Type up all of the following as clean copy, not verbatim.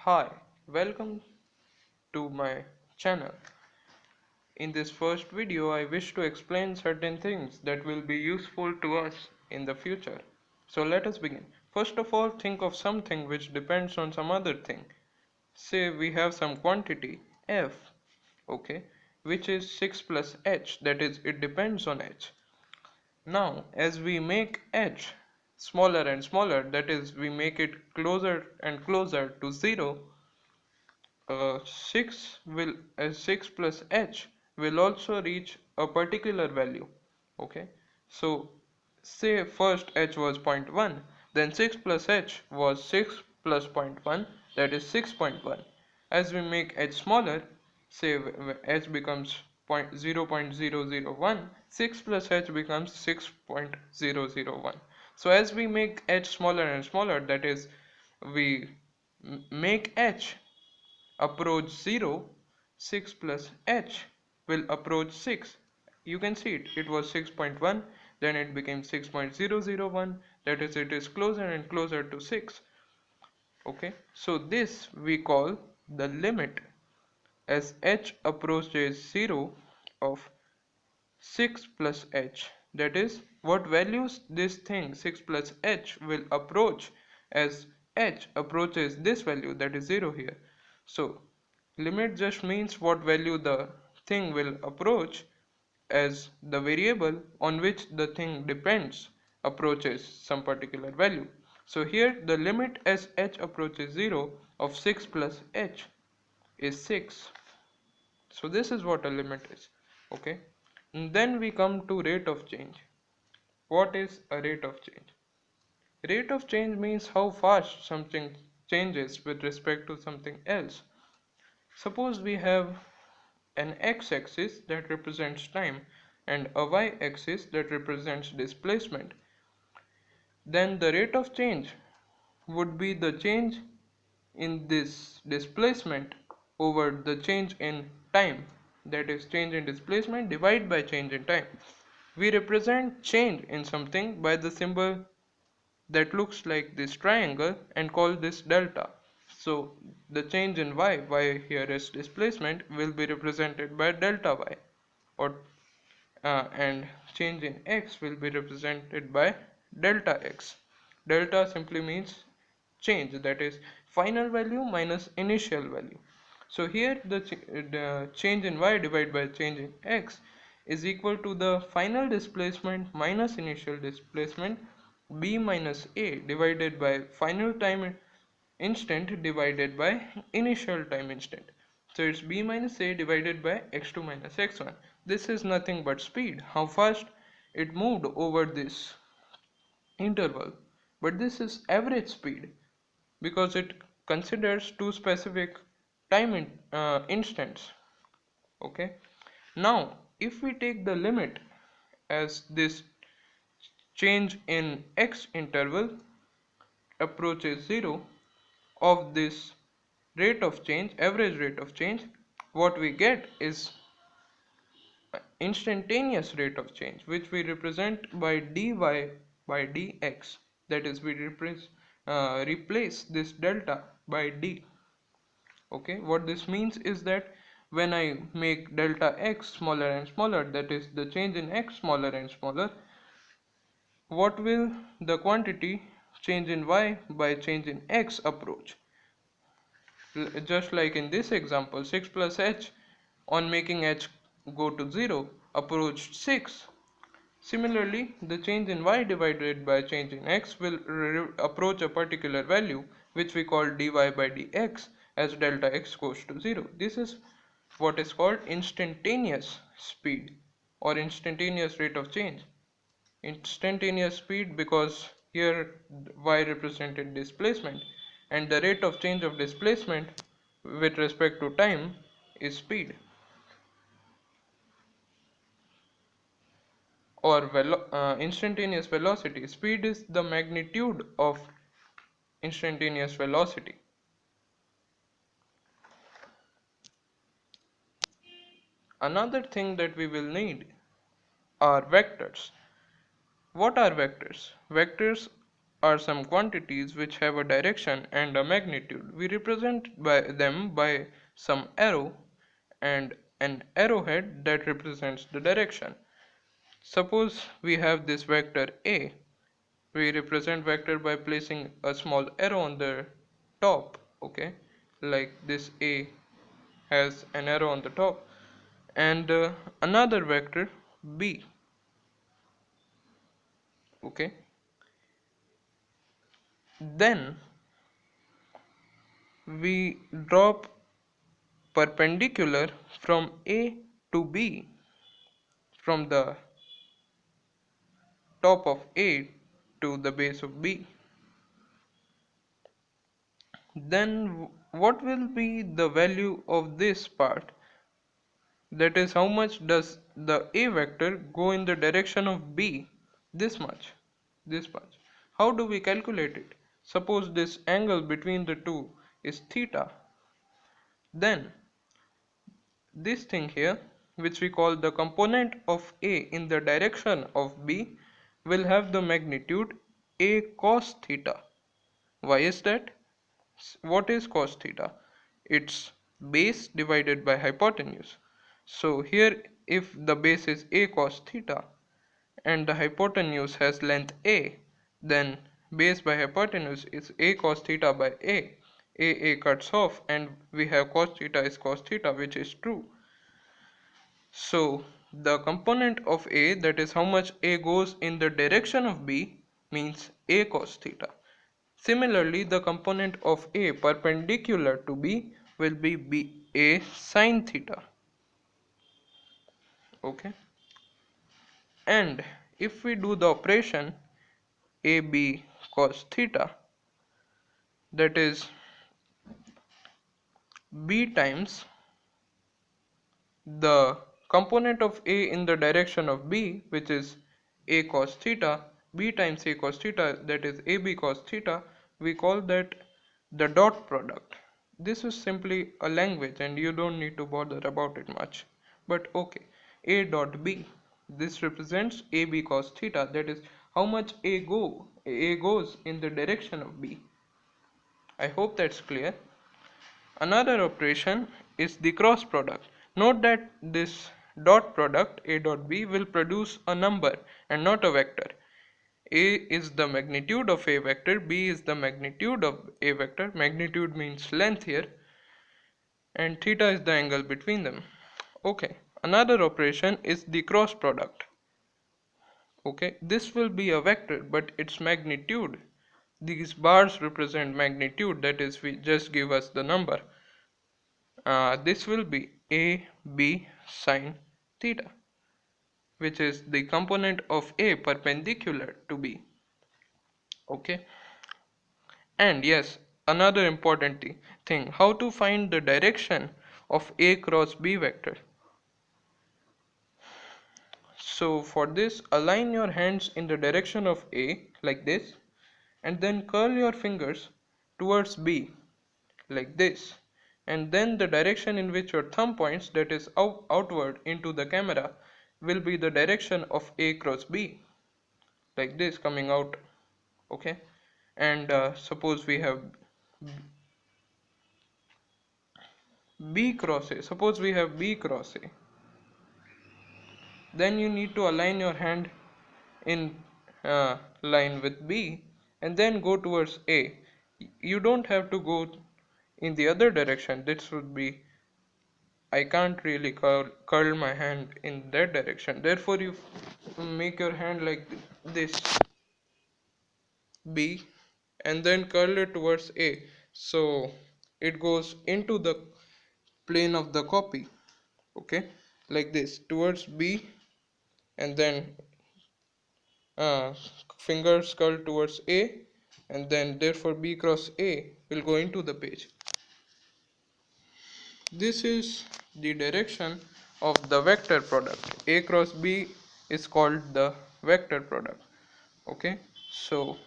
Hi, welcome to my channel. In this first video, I wish to explain certain things that will be useful to us in the future. So let us begin. First of all, think of something which depends on some other thing. Say we have some quantity f, okay, which is 6 plus h, that is, it depends on h. Now, as we make h smaller and smaller, that is, we make it closer and closer to 0, 6 plus h will also reach a particular value. Okay, so say first h was 0.1, then 6 plus h was 6 plus zero point 0.1, that is 6.1. As we make h smaller, say h becomes 0.0001, 6 plus h becomes 6.001. So as we make h smaller and smaller, that is, we make h approach 0, 6 plus h will approach 6. You can see it was 6.1, then it became 6.001, that is, it is closer and closer to 6. Okay, so this we call the limit as h approaches 0 of 6 plus h. That is, what values this thing 6 plus h will approach as h approaches this value, that is 0 here. So limit just means what value the thing will approach as the variable on which the thing depends approaches some particular value. So here the limit as h approaches 0 of 6 plus h is 6. So this is what a limit is. Okay, and then we come to rate of change. What is a rate of change? Rate of change means how fast something changes with respect to something else. Suppose we have an x-axis that represents time and a y-axis that represents displacement. Then the rate of change would be the change in this displacement over the change in time, that is, change in displacement divided by change in time. We represent change in something by the symbol that looks like this triangle and call this delta. So the change in y here is displacement, will be represented by delta y, or and change in x will be represented by delta x. Delta simply means change, that is, final value minus initial value. So here the change in y divided by change in x is equal to the final displacement minus initial displacement b minus a divided by final time instant divided by initial time instant. So it's b minus a divided by x2 minus x1. This is nothing but speed, how fast it moved over this interval. But this is average speed because it considers two specific instants. Okay. Now, if we take the limit as this change in x interval approaches 0 of this rate of change, average rate of change, what we get is instantaneous rate of change, which we represent by dy by dx. That is, we replace this delta by d. Okay, what this means is that when I make delta x smaller and smaller, that is, the change in x smaller and smaller, what will the quantity change in y by change in x approach? Just like in this example, 6 plus h on making h go to 0 approached 6. Similarly, the change in y divided by change in x will approach a particular value, which we call dy by dx, as delta x goes to 0. This is what is called instantaneous speed or instantaneous rate of change. Instantaneous speed because here y represented displacement, and the rate of change of displacement with respect to time is speed, or instantaneous velocity. Speed is the magnitude of instantaneous velocity. Another thing that we will need are vectors. What are vectors? Vectors are some quantities which have a direction and a magnitude. We represent them by some arrow and an arrowhead that represents the direction. Suppose we have this vector A. We represent vector by placing a small arrow on the top, okay, like this A has an arrow on the top, and another vector B, okay. Then we drop perpendicular from A to B, from the top of A to the base of B. Then what will be the value of this part? That is, how much does the A vector go in the direction of B? This much. This much. How do we calculate it? Suppose this angle between the two is theta. Then this thing here, which we call the component of A in the direction of B, will have the magnitude A cos theta. Why is that? What is cos theta? It's base divided by hypotenuse. So here, if the base is A cos theta and the hypotenuse has length A, then base by hypotenuse is A cos theta by A. A cuts off and we have cos theta is cos theta, which is true. So the component of A, that is how much A goes in the direction of B, means A cos theta. Similarly, the component of A perpendicular to B will be A sin theta. Okay. And if we do the operation AB cos theta, that is B times the component of A in the direction of B, which is A cos theta, B times A cos theta, that is AB cos theta, we call that the dot product. This is simply a language and you don't need to bother about it much. But okay, A dot B, this represents AB cos theta, that is how much A goes in the direction of B. I hope that's clear. Another operation is the cross product. Note that this dot product A dot B will produce a number and not a vector. A is the magnitude of A vector, B is the magnitude of A vector, magnitude means length here, and theta is the angle between them. Okay, another operation is the cross product. Okay, this will be a vector but its magnitude, these bars represent magnitude, that is, we just give us the number. This will be A B sine theta, which is the component of A perpendicular to B. Okay. And yes, another important thing, how to find the direction of A cross B vector. So for this, align your hands in the direction of A like this, and then curl your fingers towards B like this, and then the direction in which your thumb points, that is outward into the camera, will be the direction of A cross B, like this, coming out. Okay. And suppose we have B cross A, suppose we have B cross A, then you need to align your hand in line with B and then go towards A. You don't have to go in the other direction. This would be, I can't really curl my hand in that direction. Therefore, you make your hand like this, B, and then curl it towards A. So it goes into the plane of the copy. Okay, like this, towards B, and then fingers curl towards A, and then therefore B cross A will go into the page. This is the direction of the vector product. A cross B is called the vector product. Okay, so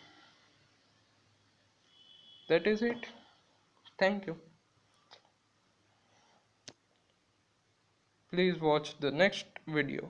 that is it. Thank you. Please watch the next video.